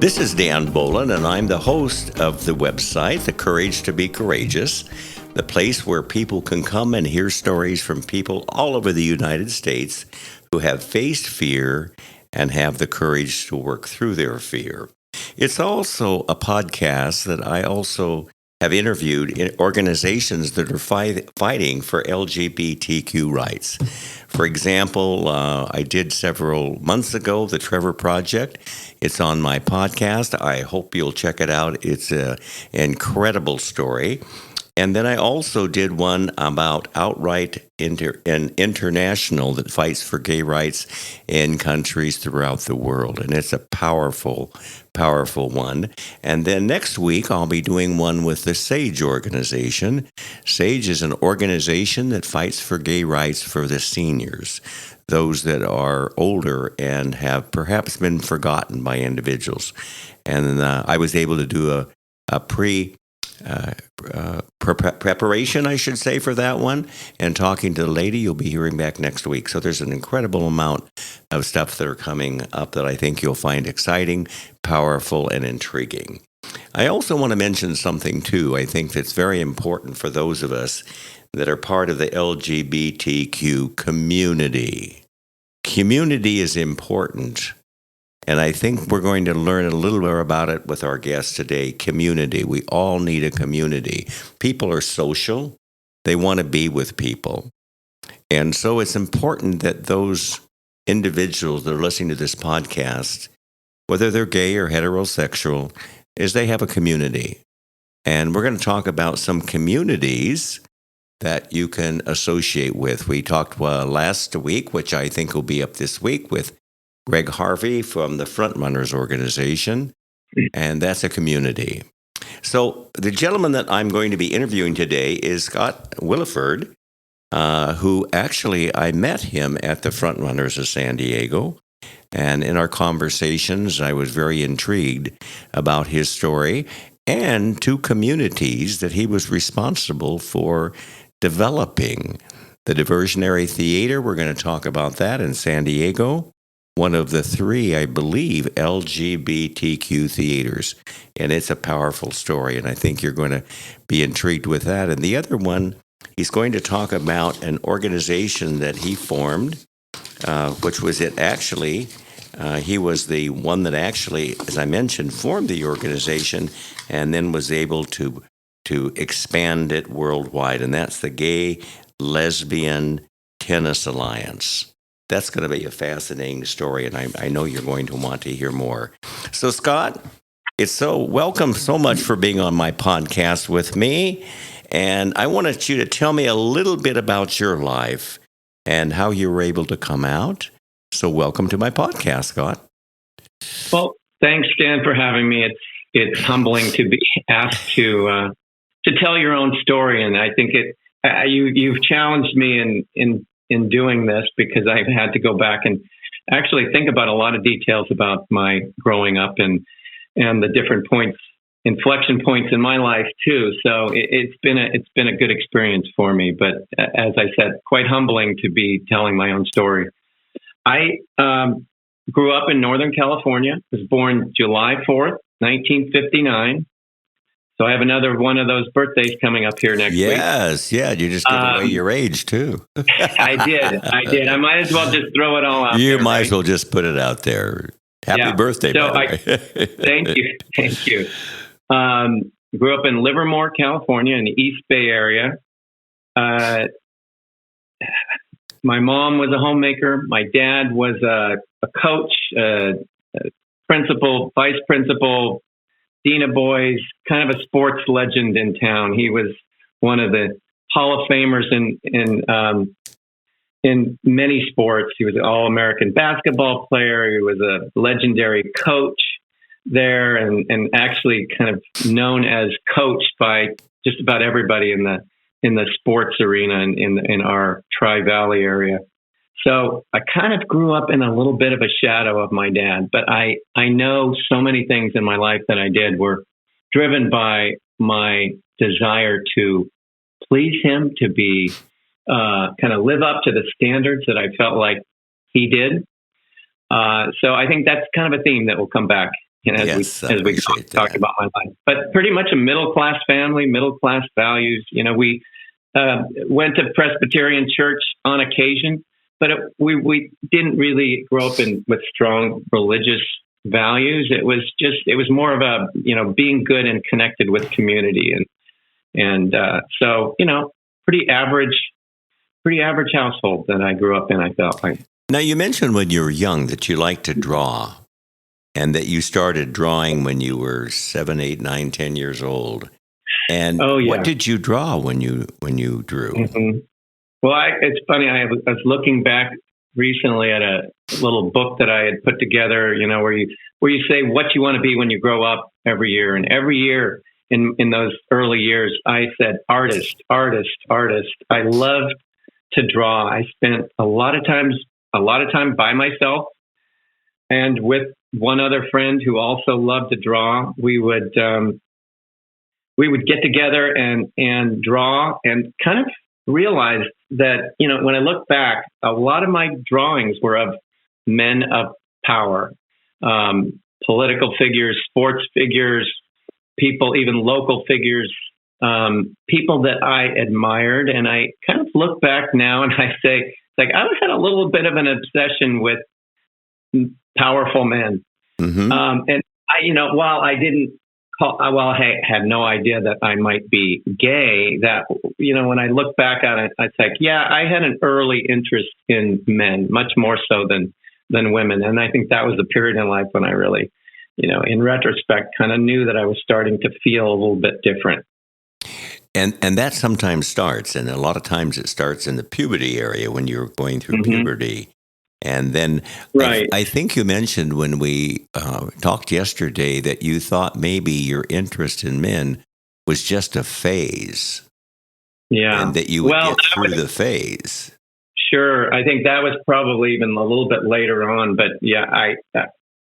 This is Dan Bolen, and I'm the host of the website, The Courage to Be Courageous, the place where people can come and hear stories from people all over the United States who have faced fear and have the courage to work through their fear. It's also a podcast that I also have interviewed in organizations that are fighting for LGBTQ rights. For example, I did several months ago, the Trevor Project. It's on my podcast. I hope you'll check it out. It's an incredible story. And then I also did one about Outright International that fights for gay rights in countries throughout the world. And it's a powerful, powerful one. And then next week, I'll be doing one with the SAGE organization. SAGE is an organization that fights for gay rights for the seniors, those that are older and have perhaps been forgotten by individuals. And I was able to do a preparation, I should say, for that one, and talking to the lady you'll be hearing back next week. So there's an incredible amount of stuff that are coming up that I think you'll find exciting, powerful, and intriguing. I also want to mention something, too, I think that's very important for those of us that are part of the LGBTQ community. Community is important. And I think we're going to learn a little bit about it with our guest today, community. We all need a community. People are social. They want to be with people. And so it's important that those individuals that are listening to this podcast, whether they're gay or heterosexual, is they have a community. And we're going to talk about some communities that you can associate with. We talked last week, which I think will be up this week, with Greg Harvey from the Frontrunners organization, and that's a community. So the gentleman that I'm going to be interviewing today is Scott Williford, who actually I met him at the Frontrunners of San Diego. And in our conversations, I was very intrigued about his story and two communities that he was responsible for developing. The Diversionary Theater, we're going to talk about that in San Diego. One of the three, I believe, LGBTQ theaters. And it's a powerful story, and I think you're going to be intrigued with that. And the other one, he's going to talk about an organization that he formed, which was he was the one that actually, as I mentioned, formed the organization and then was able to expand it worldwide. And that's the Gay Lesbian Tennis Alliance. That's going to be a fascinating story, and I know you're going to want to hear more. So, Scott, welcome so much for being on my podcast with me, and I wanted you to tell me a little bit about your life and how you were able to come out. So, welcome to my podcast, Scott. Well, thanks, Dan, for having me. It's humbling to be asked to tell your own story, and I think you've challenged me in doing this, because I've had to go back and actually think about a lot of details about my growing up and the different inflection points in my life too. So it's been a good experience for me, but as I said, quite humbling to be telling my own story. I grew up in Northern California, was born July 4th, 1959. So I have another one of those birthdays coming up here next week. Yes, yeah, you just gave away your age, too. I did. I might as well just throw it all out there. You might as well just put it out there. Happy birthday, by the way. Thank you. Grew up in Livermore, California, in the East Bay area. My mom was a homemaker. My dad was a coach, principal, vice principal, Dean of Boys, kind of a sports legend in town. He was one of the Hall of Famers in many sports. He was an All-American basketball player. He was a legendary coach there, and actually kind of known as coached by just about everybody in the sports arena in our Tri-Valley area. So I kind of grew up in a little bit of a shadow of my dad, but I know so many things in my life that I did were driven by my desire to please him, to be kind of live up to the standards that I felt like he did. So I think that's kind of a theme that will come back Yes, I as we appreciate talked that. about my life. But pretty much a middle class family, middle class values. We went to Presbyterian church on occasion, but we didn't really grow up with strong religious values. It was more of a being good and connected with community, and so pretty average household that I grew up in. I felt like. Now, you mentioned when you were young that you liked to draw and that you started drawing when you were 7, 8, 9, 10 years old. And Oh what yeah. did you draw when you drew? hmm Well, it's funny. I was looking back recently at a little book that I had put together. Where you say what you want to be when you grow up every year, and every year in those early years, I said artist, artist, artist. I loved to draw. I spent a lot of time by myself and with one other friend who also loved to draw. We would get together and draw, and kind of realized that when I look back, a lot of my drawings were of men of power, political figures, sports figures, people, even local figures, people that I admired. And I kind of look back now and I say, like, I had a little bit of an obsession with powerful men. Mm-hmm. And while I didn't I had no idea that I might be gay, that, when I look back at it, I think, yeah, I had an early interest in men, much more so than women. And I think that was the period in life when I really, in retrospect, kind of knew that I was starting to feel a little bit different. And that sometimes starts, and a lot of times it starts in the puberty area when you're going through Mm-hmm. puberty. And then Right. I think you mentioned when we talked yesterday that you thought maybe your interest in men was just a phase, Yeah. and that you would get through the phase. Sure. I think that was probably even a little bit later on. But yeah,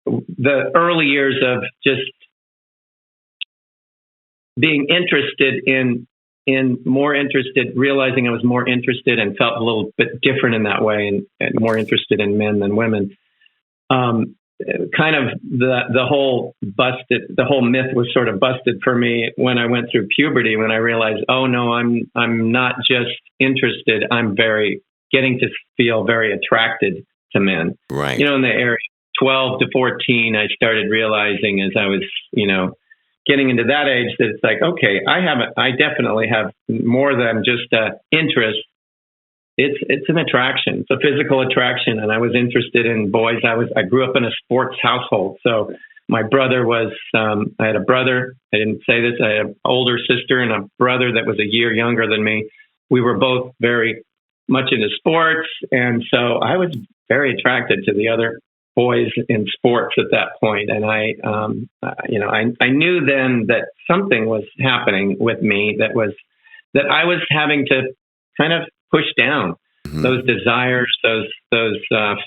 the early years of just being interested realizing I was more interested and felt a little bit different in that way, and more interested in men than women. Kind of the whole myth was sort of busted for me when I went through puberty, when I realized, oh no, I'm not just interested, I'm getting to feel very attracted to men. Right. In the area 12 to 14, I started realizing as I was, getting into that age, that it's like, okay, I definitely have more than just interest. It's an attraction. It's a physical attraction. And I was interested in boys. I grew up in a sports household. So my brother I had a brother. I didn't say this. I had an older sister and a brother that was a year younger than me. We were both very much into sports. And so I was very attracted to the other boys in sports at that point. And I knew then that something was happening with me that I was having to kind of push down. Mm-hmm. Those desires, those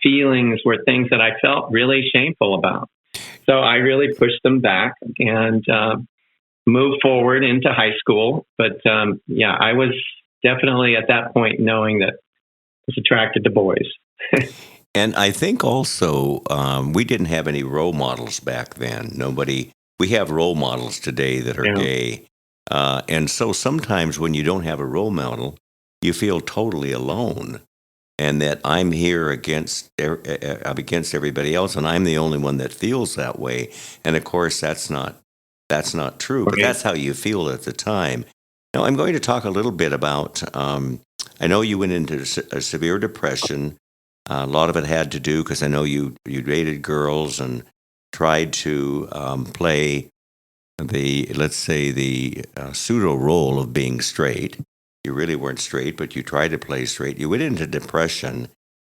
feelings were things that I felt really shameful about. So I really pushed them back and moved forward into high school. But I was definitely at that point knowing that I was attracted to boys. And I think also we didn't have any role models back then. We have role models today that are gay. And so sometimes when you don't have a role model, you feel totally alone, and that I'm here against everybody else, and I'm the only one that feels that way. And of course, that's not true, but that's how you feel at the time. Now, I'm going to talk a little bit about, I know you went into a severe depression. A lot of it had to do because I know you dated girls and tried to play the pseudo role of being straight. You really weren't straight, but you tried to play straight. You went into depression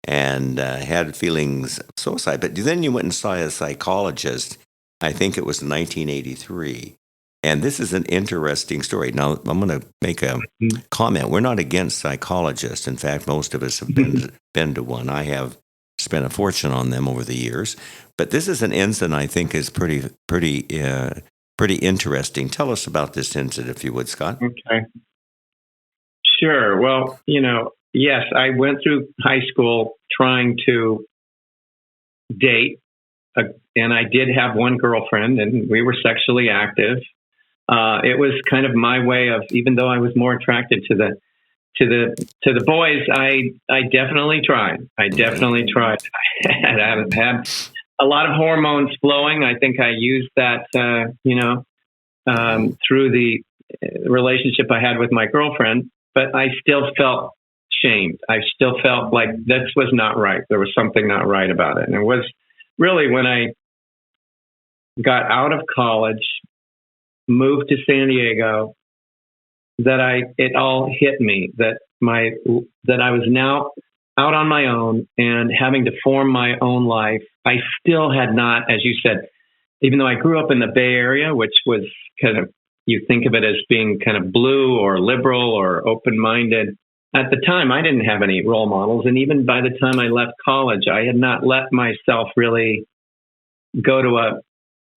and had feelings of suicide. But then you went and saw a psychologist. I think it was 1983. And this is an interesting story. Now, I'm going to make a comment. We're not against psychologists. In fact, most of us have been to one. I have spent a fortune on them over the years. But this is an incident I think is pretty interesting. Tell us about this incident, if you would, Scott. Okay. Sure. Well, yes, I went through high school trying to date and I did have one girlfriend, and we were sexually active. It was kind of my way of, even though I was more attracted to the boys, I definitely tried. I definitely tried. I had a lot of hormones flowing. I think I used that, through the relationship I had with my girlfriend, but I still felt shamed. I still felt like this was not right. There was something not right about it. And it was really when I got out of college, moved to San Diego, that it all hit me that I was now out on my own and having to form my own life. I still had not, as you said, even though I grew up in the Bay Area, which was kind of, you think of it as being kind of blue or liberal or open-minded. At the time, I didn't have any role models. And even by the time I left college, I had not let myself really go to a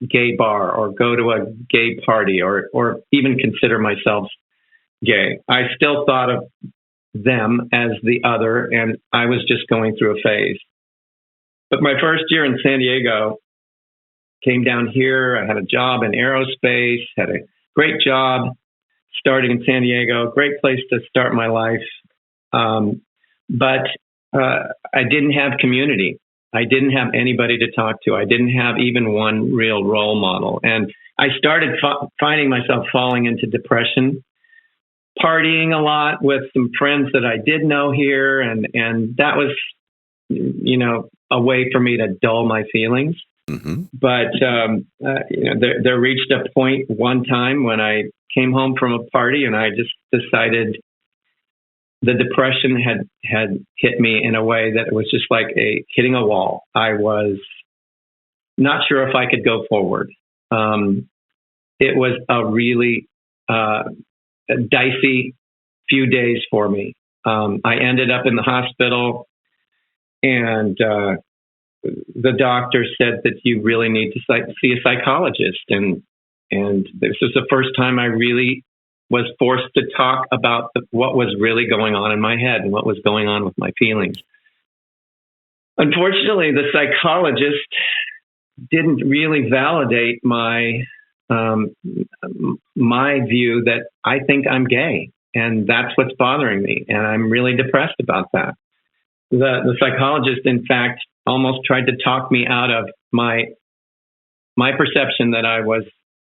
gay bar or go to a gay party or even consider myself gay. I still thought of them as the other, and I was just going through a phase. But my first year in San Diego, came down here. I had a job in aerospace, had a great job starting in San Diego, great place to start my life. But I didn't have community. I didn't have anybody to talk to. I didn't have even one real role model. And I started finding myself falling into depression, partying a lot with some friends that I did know here. And that was, a way for me to dull my feelings. Mm-hmm. But there reached a point one time when I came home from a party and I just decided the depression had hit me in a way that it was just like hitting a wall. I was not sure if I could go forward. It was a really dicey few days for me. I ended up in the hospital, and the doctor said that you really need to see a psychologist. And this was the first time I really was forced to talk about what was really going on in my head and what was going on with my feelings. Unfortunately, the psychologist didn't really validate my view that I think I'm gay, and that's what's bothering me, and I'm really depressed about that. The psychologist, in fact, almost tried to talk me out of my perception that I was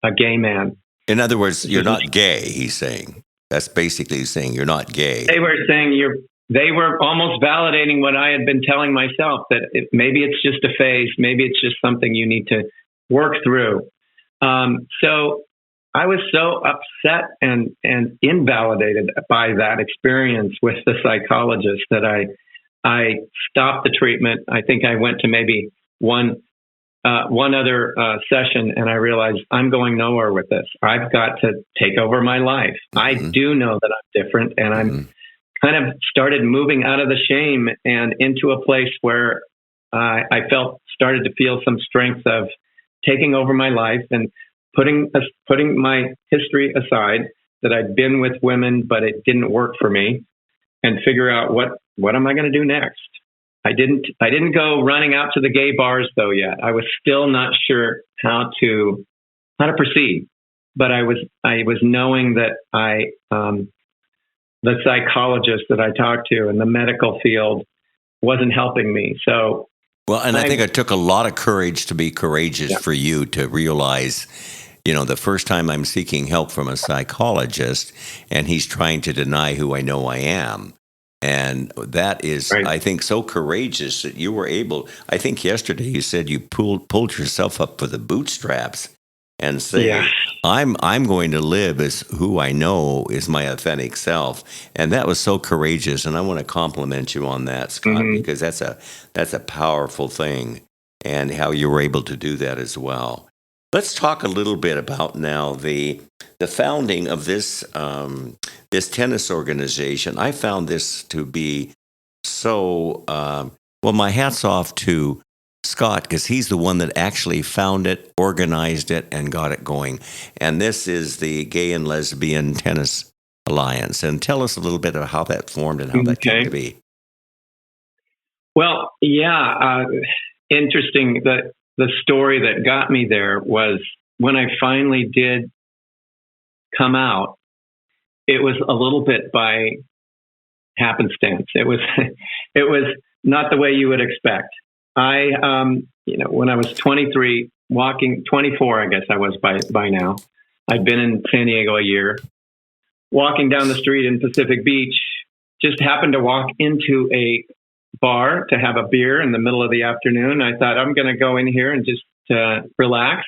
a gay man. In other words, you're not gay, he's saying. That's basically saying you're not gay. They were saying they were almost validating what I had been telling myself, that maybe it's just a phase, maybe it's just something you need to work through. So I was so upset and invalidated by that experience with the psychologist that I stopped the treatment. I think I went to maybe one other session, and I realized I'm going nowhere with this. I've got to take over my life. Mm-hmm. I do know that I'm different, and I'm kind of started moving out of the shame and into a place where I started to feel some strength of taking over my life and putting my history aside, that I'd been with women, but it didn't work for me, and figure out what am I going to do next. I didn't go running out to the gay bars though yet. I was still not sure how to proceed, but I was knowing that the psychologist that I talked to in the medical field wasn't helping me. So, well, and I think it took a lot of courage to be courageous for you to realize, the first time I'm seeking help from a psychologist and he's trying to deny who I know I am. And that is, right, I think, so courageous that you were able. I think yesterday you said you pulled yourself up for the bootstraps and say, I'm going to live as who I know is my authentic self. And that was so courageous. And I want to compliment you on that, Scott, because that's a powerful thing, and how you were able to do that as well. Let's talk a little bit about now the founding of this this tennis organization. I found this to be so well. My hat's off to Scott, because he's the one that actually found it, organized it, and got it going. And this is the Gay and Lesbian Tennis Alliance. And tell us a little bit of how that formed and how that came to be. Well, interesting that the story that got me there was when I finally did come out, it was a little bit by happenstance. It was it was not the way you would expect. I when I was 23, walking 24, I guess I was by now. I'd been in San Diego a year. Walking down the street in Pacific Beach, just happened to walk into a bar to have a beer in the middle of the afternoon. I thought, I'm going to go in here and just relax.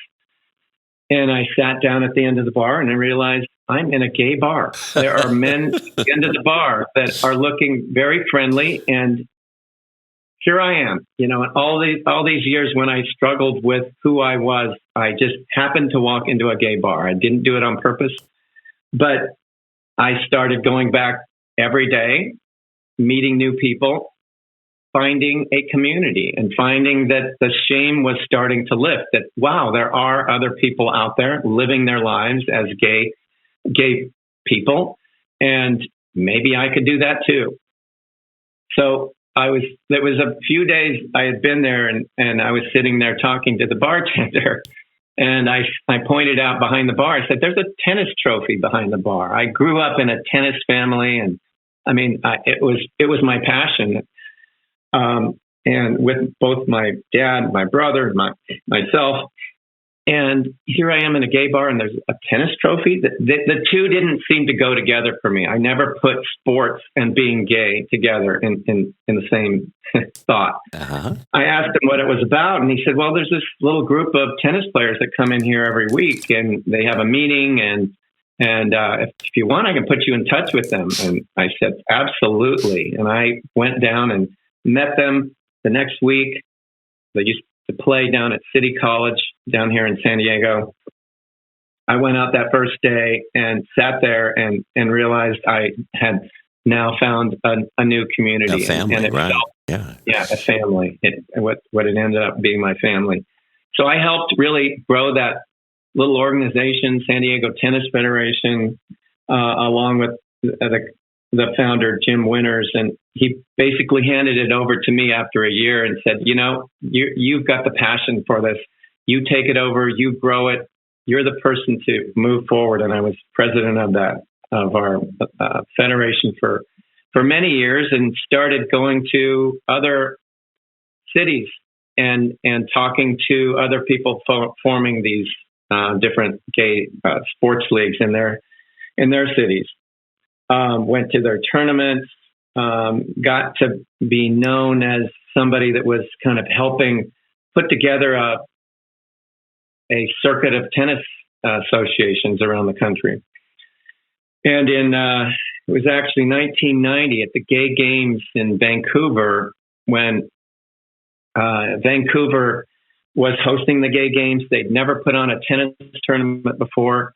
And I sat down at the end of the bar and I realized I'm in a gay bar. There are men at the end of the bar that are looking very friendly. And here I am, and all these years when I struggled with who I was, I just happened to walk into a gay bar. I didn't do it on purpose, but I started going back every day, meeting new people, finding a community and finding that the shame was starting to lift, that, wow, there are other people out there living their lives as gay people. And maybe I could do that too. So it was a few days I had been there and I was sitting there talking to the bartender and I pointed out behind the bar, I said, there's a tennis trophy behind the bar. I grew up in a tennis family and it was my passion. And with both my dad, my brother, and myself. And here I am in a gay bar and there's a tennis trophy. The two didn't seem to go together for me. I never put sports and being gay together in the same thought. Uh-huh. I asked him what it was about and he said, well, there's this little group of tennis players that come in here every week and they have a meeting and if you want, I can put you in touch with them. And I said, absolutely. And I went down and met them the next week. They used to play down at City College down here in San Diego. I went out that first day and sat there and realized I had now found a new community. A family, and it right? Felt, yeah, a family. What it ended up being my family. So I helped really grow that little organization, San Diego Tennis Federation, along with the founder, Jim Winters, and he basically handed it over to me after a year and said, you've got the passion for this. You take it over, you grow it. You're the person to move forward. And I was president of our federation for many years and started going to other cities and talking to other people forming these different gay sports leagues in their cities. Went to their tournaments, got to be known as somebody that was kind of helping put together a circuit of tennis associations around the country. And it was actually 1990 at the Gay Games in Vancouver when Vancouver was hosting the Gay Games. They'd never put on a tennis tournament before.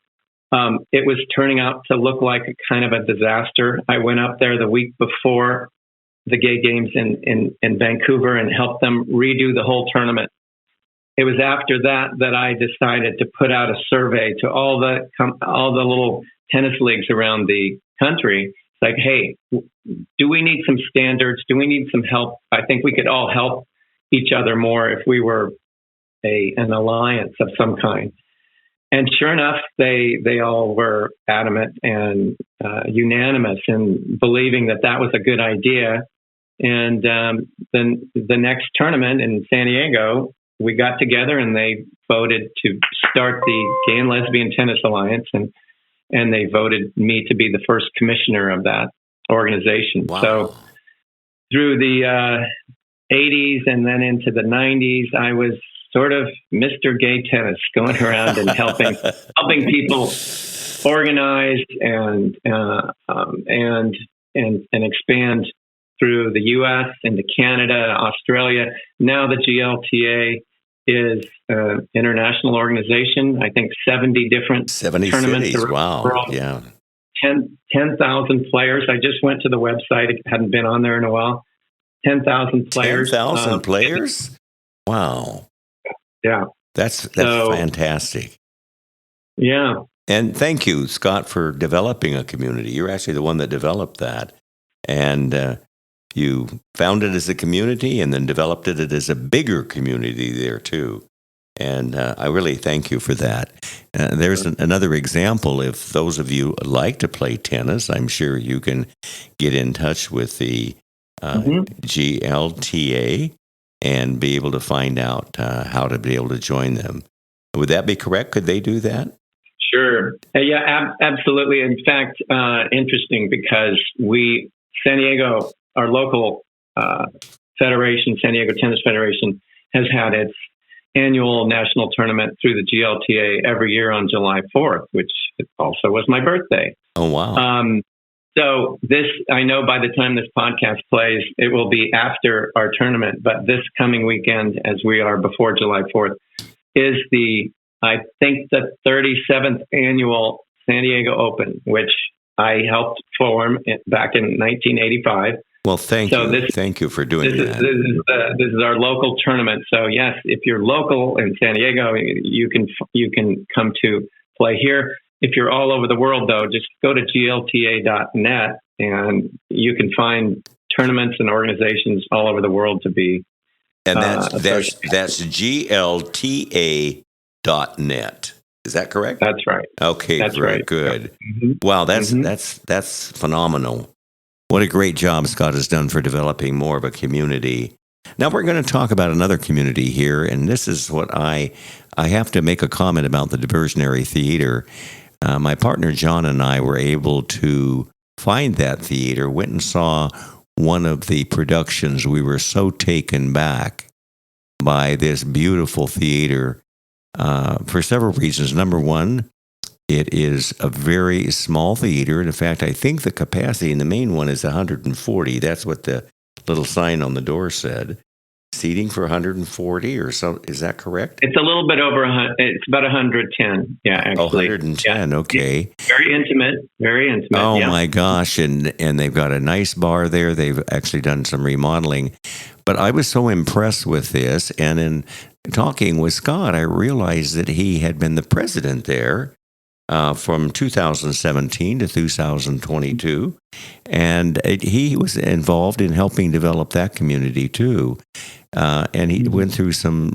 It was turning out to look like a kind of a disaster. I went up there the week before the Gay Games in Vancouver and helped them redo the whole tournament. It was after that I decided to put out a survey to all the little tennis leagues around the country. It's like, hey, do we need some standards? Do we need some help? I think we could all help each other more if we were an alliance of some kind. And sure enough, they all were adamant and unanimous in believing that was a good idea. And then the next tournament in San Diego, we got together and they voted to start the Gay and Lesbian Tennis Alliance, and they voted me to be the first commissioner of that organization. Wow. So through the 80s and then into the 90s, I was sort of Mr. Gay Tennis, going around and helping people organize and expand through the U.S. into Canada, Australia. Now the GLTA is an international organization. I think 70 different 70 tournaments cities. around Wow. the world. Yeah. 10,000 players. I just went to the website. It hadn't been on there in a while. 10,000 players. 10,000 players? Wow. Yeah. That's fantastic. Yeah. And thank you, Scott, for developing a community. You're actually the one that developed that. And you founded it as a community and then developed it as a bigger community there, too. And I really thank you for that. There's another example. If those of you like to play tennis, I'm sure you can get in touch with the GLTA and be able to find out how to be able to join them. Would that be correct? Could they do that? Sure. Yeah, absolutely. In fact, interesting because San Diego, our local federation, San Diego Tennis Federation, has had its annual national tournament through the GLTA every year on July 4th, which also was my birthday. Oh, wow. So this, I know by the time this podcast plays, it will be after our tournament, but this coming weekend, as we are before July 4th, is I think the 37th annual San Diego Open, which I helped form back in 1985. Well, thank you. Thank you for doing that. This is our local tournament. So yes, if you're local in San Diego, you can come to play here. If you're all over the world, though, just go to glta.net and you can find tournaments and organizations all over the world to be. And that's glta.net. Is that correct? That's right. Okay, that's very right. good. Mm-hmm. Wow, that's phenomenal. What a great job Scott has done for developing more of a community. Now we're going to talk about another community here, and this is what I have to make a comment about the diversionary theater. My partner John and I were able to find that theater, went and saw one of the productions. We were so taken back by this beautiful theater for several reasons. Number one, it is a very small theater. And in fact, I think the capacity in the main one is 140. That's what the little sign on the door said. Seating for 140 or so. Is that correct? It's a little bit over 100. It's about 110. Yeah, actually. Oh, 110. Yeah. Okay. Very intimate. Very intimate. Oh, my gosh. And they've got a nice bar there. They've actually done some remodeling. But I was so impressed with this. And in talking with Scott, I realized that he had been the president there from 2017 to 2022, and he was involved in helping develop that community too. And he went through some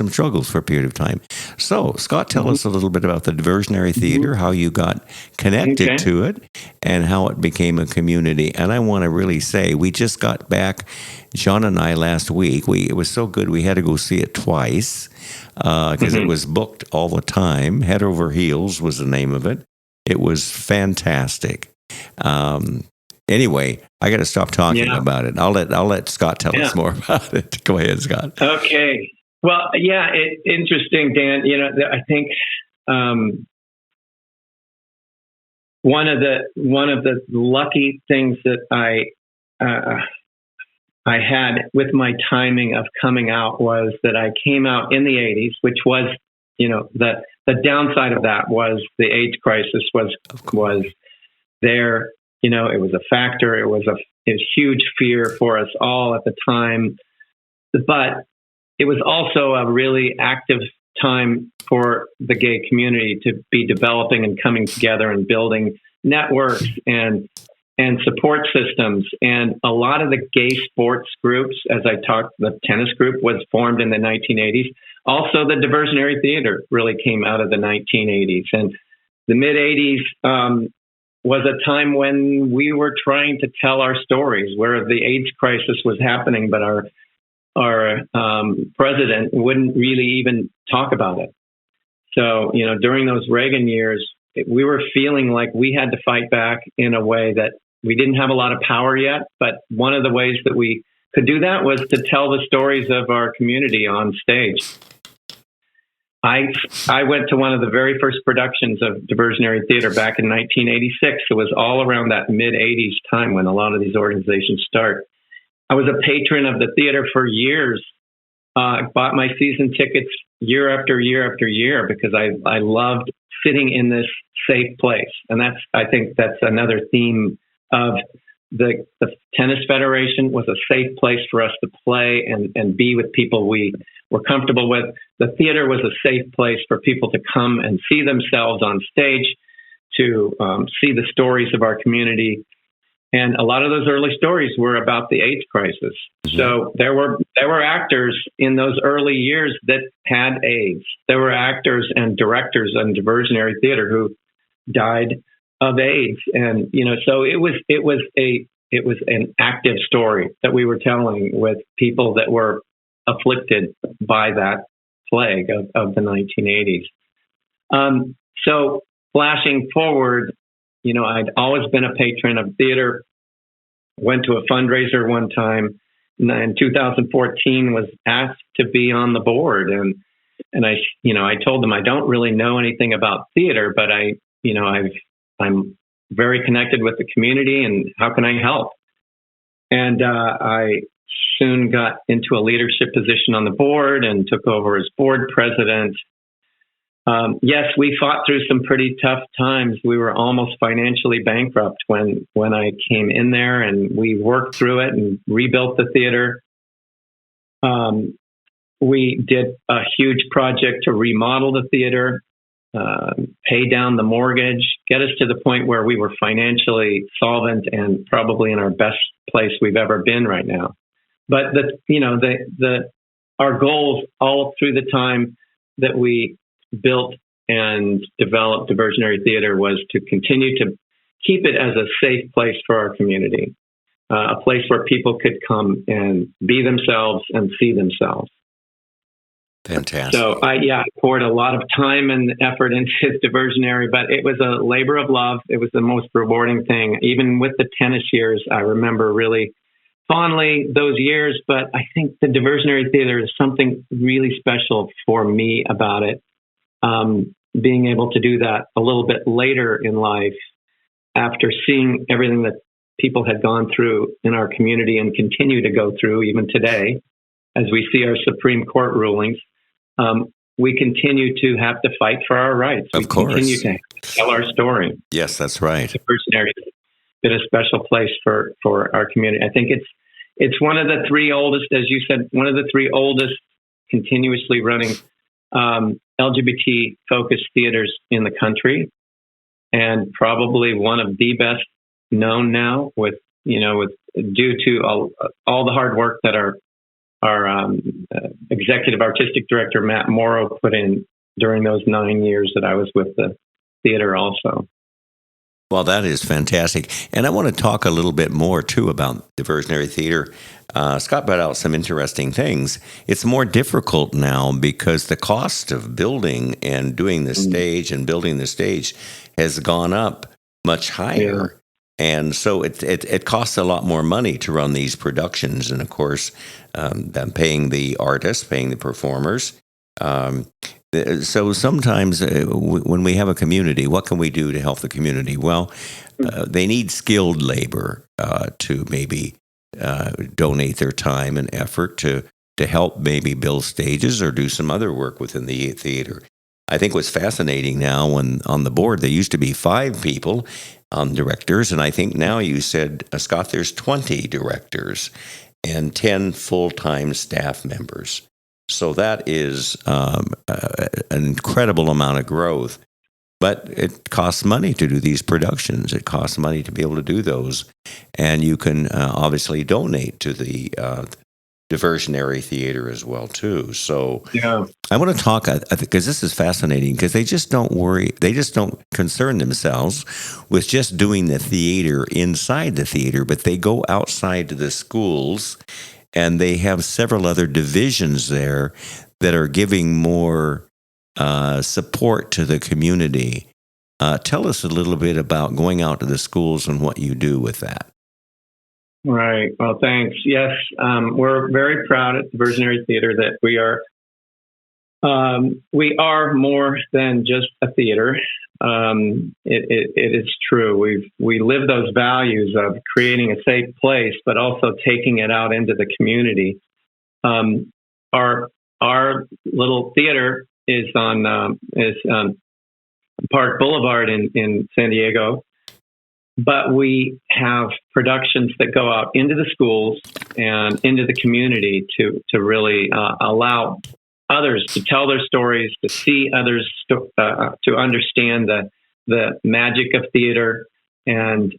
struggles for a period of time. So, Scott, tell us a little bit about the diversionary theater, how you got connected to it, and how it became a community. And I want to really say, we just got back, John and I, last week. It was so good, we had to go see it twice because it was booked all the time. Head Over Heels was the name of it. It was fantastic. Anyway, I got to stop talking about it. I'll let Scott tell us more about it. Go ahead, Scott. Okay. Well, yeah, interesting, Dan. I think one of the lucky things that I had with my timing of coming out was that I came out in the 80s, which was, the downside of that was the AIDS crisis was there. It was a factor. It was a huge fear for us all at the time. But it was also a really active time for the gay community to be developing and coming together and building networks and support systems. And a lot of the gay sports groups, as I talked, the tennis group was formed in the 1980s. Also, the diversionary theater really came out of the 1980s. And the mid-80s was a time when we were trying to tell our stories, where the AIDS crisis was happening, but our president wouldn't really even talk about it. So, during those Reagan years, we were feeling like we had to fight back in a way that we didn't have a lot of power yet. But one of the ways that we could do that was to tell the stories of our community on stage. I went to one of the very first productions of diversionary theater back in 1986. It was all around that mid-'80s time when a lot of these organizations start. I was a patron of the theater for years. I bought my season tickets year after year after year because I loved sitting in this safe place. And I think that's another theme of the Tennis Federation was a safe place for us to play and be with people we were comfortable with. The theater was a safe place for people to come and see themselves on stage, to see the stories of our community. And a lot of those early stories were about the AIDS crisis. Mm-hmm. So there were actors in those early years that had AIDS. There were actors and directors on diversionary theater who died of AIDS, and so it was an active story that we were telling with people that were afflicted by that plague of the 1980s. So flashing forward, I'd always been a patron of theater. Went to a fundraiser one time in 2014, was asked to be on the board. And I told them I don't really know anything about theater, but I'm very connected with the community, and how can I help? And I soon got into a leadership position on the board and took over as board president. Yes, we fought through some pretty tough times. We were almost financially bankrupt when I came in there, and we worked through it and rebuilt the theater. We did a huge project to remodel the theater, pay down the mortgage, get us to the point where we were financially solvent and probably in our best place we've ever been right now. But our goals all through the time that we built and developed diversionary theater was to continue to keep it as a safe place for our community, a place where people could come and be themselves and see themselves. Fantastic. So I poured a lot of time and effort into diversionary, but it was a labor of love. It was the most rewarding thing. Even with the tennis years, I remember really fondly those years, but I think the diversionary theater is something really special for me about it. Being able to do that a little bit later in life, after seeing everything that people had gone through in our community and continue to go through even today, as we see our Supreme Court rulings, we continue to have to fight for our rights. Of course. We continue to tell our story. Yes, that's right. Diversionary has been a special place for our community. I think it's one of the three oldest, as you said, one of the three oldest continuously running LGBT-focused theaters in the country, and probably one of the best known now, with due to all the hard work that our executive artistic director Matt Morrow put in during those 9 years that I was with the theater also. Well, that is fantastic. And I want to talk a little bit more, too, about diversionary theater. Scott brought out some interesting things. It's more difficult now because the cost of building and doing the stage and building the stage has gone up much higher. Yeah. And so it costs a lot more money to run these productions. And, of course, than paying the artists, paying the performers. So sometimes when we have a community, what can we do to help the community? Well, they need skilled labor to maybe donate their time and effort to help maybe build stages or do some other work within the theater. I think what's fascinating now, when on the board, there used to be 5 people, directors, and I think now you said, Scott, there's 20 directors and 10 full-time staff members. So that is an incredible amount of growth. But it costs money to do these productions. It costs money to be able to do those. And you can obviously donate to the diversionary theater as well, too. So yeah. I want to talk, because this is fascinating, because they just don't worry, they just don't concern themselves with just doing the theater inside the theater, but they go outside to the schools, and they have several other divisions there that are giving more support to the community. Tell us a little bit about going out to the schools and what you do with that. Right. Well, thanks. Yes, we're very proud at Diversionary Theater that we are more than just a theater. It is true. We live those values of creating a safe place, but also taking it out into the community. Our little theater is on Park Boulevard in San Diego. But we have productions that go out into the schools and into the community to really allow others to tell their stories, to see others, to understand the magic of theater. And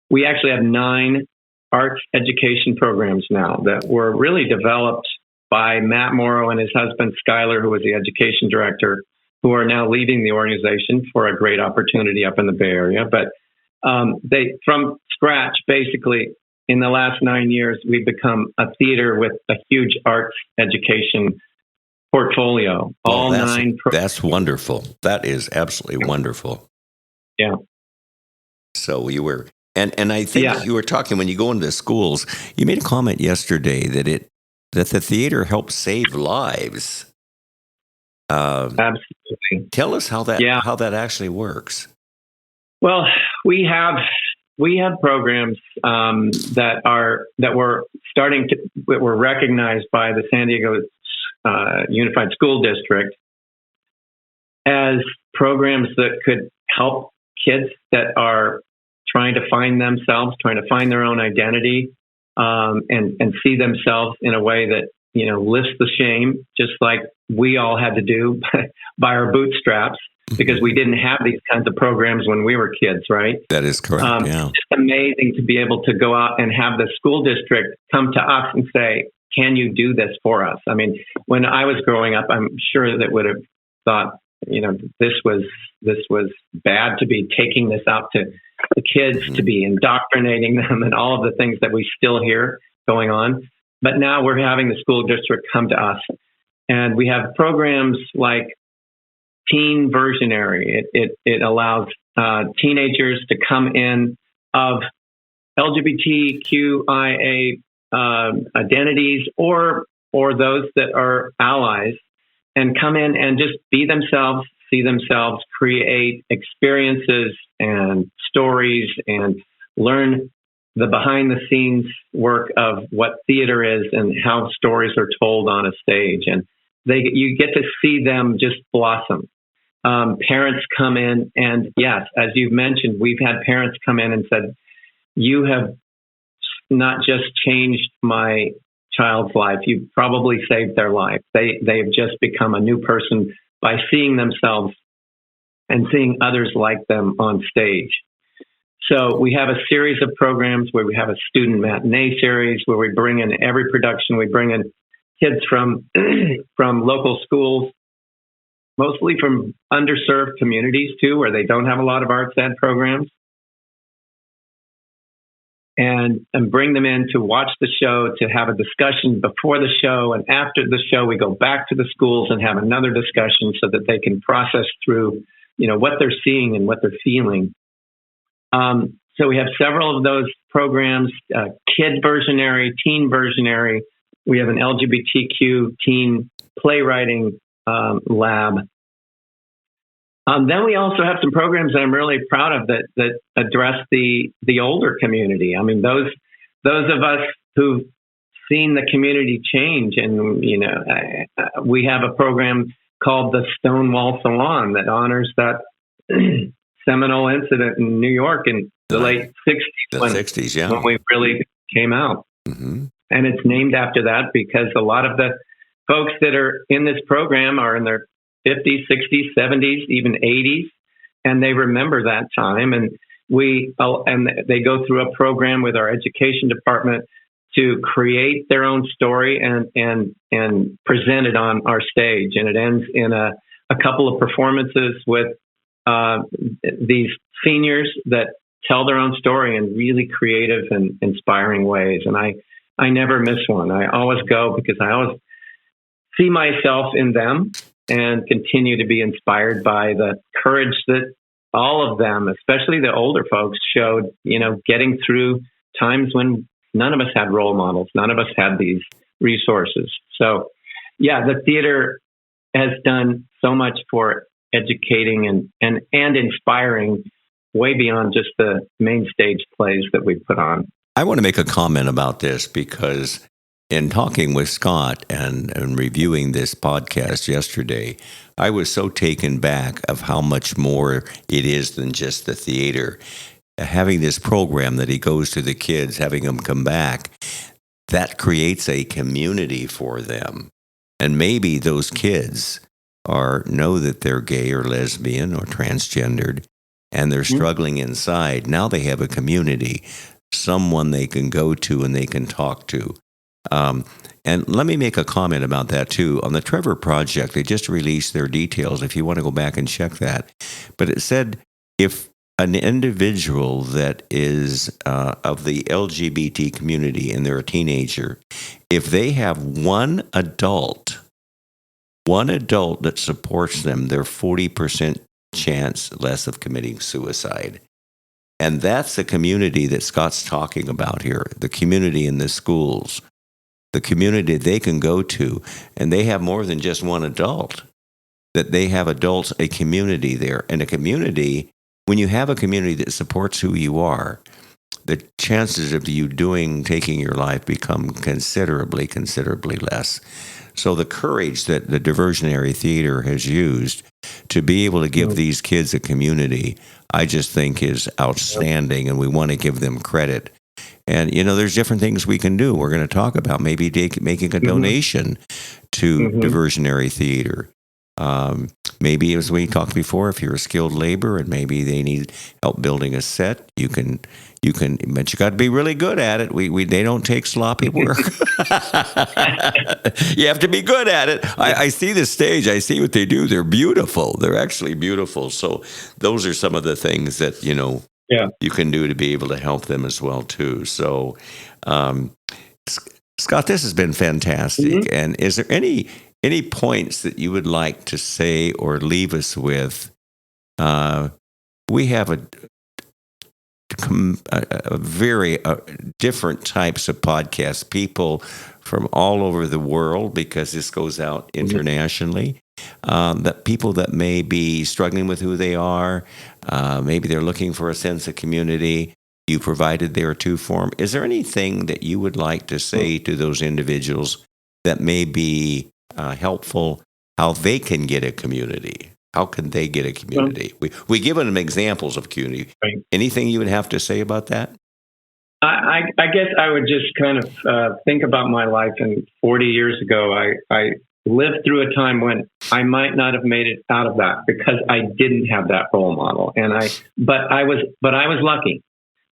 we actually have 9 arts education programs now that were really developed by Matt Morrow and his husband, Skylar, who was the education director, who are now leading the organization for a great opportunity up in the Bay Area. But they, from scratch, basically, in the last 9 years, we've become a theater with a huge arts education portfolio. Well, that's wonderful. That is absolutely wonderful. Yeah. So you were, and I think you were talking when you go into the schools. You made a comment yesterday that the theater helps save lives. Absolutely. Tell us how that actually works. Well, we have programs that were recognized by the San Diego Unified School District as programs that could help kids that are trying to find themselves, trying to find their own identity, and see themselves in a way that, lifts the shame, just like we all had to do by our bootstraps, because we didn't have these kinds of programs when we were kids, right? That is correct. Yeah. It's just amazing to be able to go out and have the school district come to us and say, can you do this for us? I mean, when I was growing up, I'm sure that would have thought, this was bad to be taking this out to the kids, to be indoctrinating them and all of the things that we still hear going on. But now we're having the school district come to us, and we have programs like Teen Versionary. It allows teenagers to come in of LGBTQIA identities or those that are allies, and come in and just be themselves, see themselves, create experiences and stories, and learn the behind the scenes work of what theater is and how stories are told on a stage. And you get to see them just blossom. Parents come in, and yes, as you've mentioned, we've had parents come in and said, you have not just changed my child's life, you've probably saved their life. They've just become a new person by seeing themselves and seeing others like them on stage. So we have a series of programs where we have a student matinee series where we bring in every production. We bring in kids from local schools, mostly from underserved communities too, where they don't have a lot of arts ed programs, and bring them in to watch the show, to have a discussion before the show. And after the show, we go back to the schools and have another discussion so that they can process through, what they're seeing and what they're feeling. So we have several of those programs, Kid Versionary, Teen Versionary. We have an LGBTQ teen playwriting lab. Then we also have some programs that I'm really proud of that address the older community. I mean, those of us who've seen the community change, and we have a program called the Stonewall Salon that honors that seminal incident in New York in the late 60s, when we really came out. Mm-hmm. And it's named after that because a lot of the folks that are in this program are in their 50s, 60s, 70s, even 80s, and they remember that time. And they go through a program with our education department to create their own story and present it on our stage. And it ends in a couple of performances with these seniors that tell their own story in really creative and inspiring ways. And I never miss one. I always go because I always see myself in them and continue to be inspired by the courage that all of them, especially the older folks, showed, getting through times when none of us had role models. None of us had these resources. So, yeah, the theater has done so much for educating and inspiring way beyond just the main stage plays that we put on. I want to make a comment about this because in talking with Scott and reviewing this podcast yesterday, I was so taken back of how much more it is than just the theater. Having this program that he goes to the kids, having them come back, that creates a community for them. And maybe those kids know that they're gay or lesbian or transgendered, and they're struggling inside. Now they have a community, someone they can go to and they can talk to. And let me make a comment about that too. On the Trevor Project, they just released their details if you want to go back and check that. But it said if an individual that is of the LGBT community and they're a teenager, if they have one adult that supports them, they're 40% chance less of committing suicide. And that's the community that Scott's talking about here, the community in the schools, the community they can go to. And they have more than just one adult, that they have adults, a community there. And a community, when you have a community that supports who you are, the chances of you taking your life become considerably less. So the courage that the diversionary theater has used to be able to give these kids a community, I just think is outstanding, and we want to give them credit. And, there's different things we can do. We're going to talk about maybe making a donation to diversionary theater. Maybe, as we talked before, if you're a skilled labor and maybe they need help building a set, you can, but you got to be really good at it. They don't take sloppy work. You have to be good at it. I see the stage. I see what they do. They're beautiful. They're actually beautiful. So those are some of the things that, you can do to be able to help them as well too. So, Scott, this has been fantastic. And is there any points that you would like to say or leave us with? We have a very different types of podcasts, people from all over the world, because this goes out internationally, that people that may be struggling with who they are, maybe they're looking for a sense of community. You provided there too for them. Is there anything that you would like to say to those individuals that may be helpful, how they can get a community? How can they get a community? We give them examples of community. Right. Anything you would have to say about that? I guess I would just kind of think about my life. And 40 years ago, I lived through a time when I might not have made it out of that because I didn't have that role model. But I was lucky.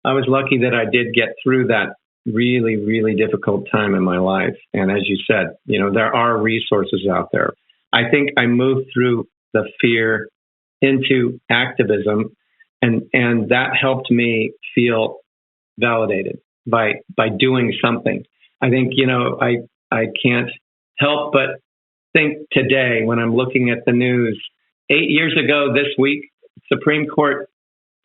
I was lucky that I did get through that really, really difficult time in my life. And as you said, there are resources out there. I think I moved through the fear into activism, and that helped me feel validated by doing something. I think, I can't help but think today when I'm looking at the news, 8 years ago this week, Supreme Court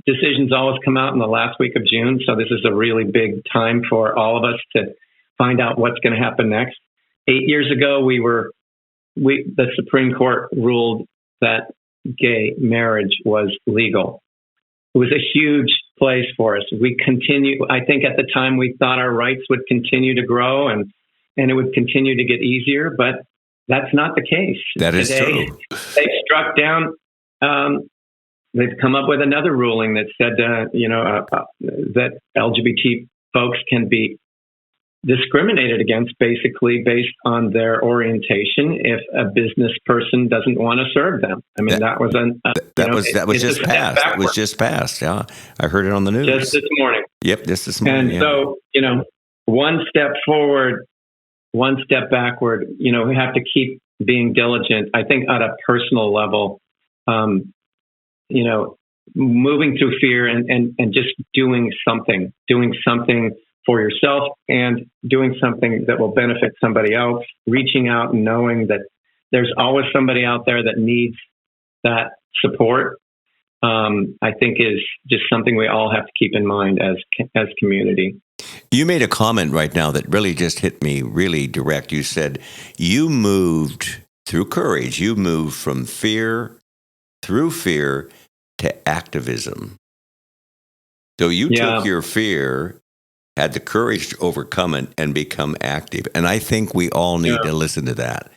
decisions always come out in the last week of June. So this is a really big time for all of us to find out what's going to happen next. 8 years ago, the Supreme Court ruled that gay marriage was legal. It was a huge place for us. I think at the time we thought our rights would continue to grow and it would continue to get easier, but that's not the case. That is true. They struck down, they've come up with another ruling that said, that LGBT folks can be discriminated against basically based on their orientation if a business person doesn't want to serve them. I mean, that was just passed. That was just passed. Yeah, I heard it on the news just this morning. Yep, just this morning. And so, one step forward, one step backward. We have to keep being diligent. I think at a personal level, moving through fear and just doing something for yourself and doing something that will benefit somebody else, reaching out and knowing that there's always somebody out there that needs that support, I think is just something we all have to keep in mind as community. You made a comment right now that really just hit me really direct. You said you moved through courage. You moved from fear to activism. So you took your fear, had the courage to overcome it, and become active. And I think we all need to listen to that.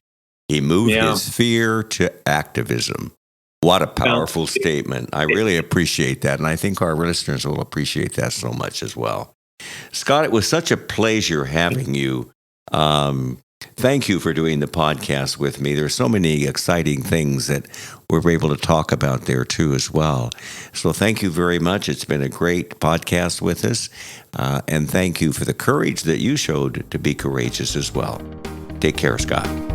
He moved his fear to activism. What a powerful statement. I really appreciate that. And I think our listeners will appreciate that so much as well. Scott, it was such a pleasure having you. thank you for doing the podcast with me. There's so many exciting things that we're able to talk about there too as well. So thank you very much. It's been a great podcast with us. And thank you for the courage that you showed to be courageous as well. Take care, Scott.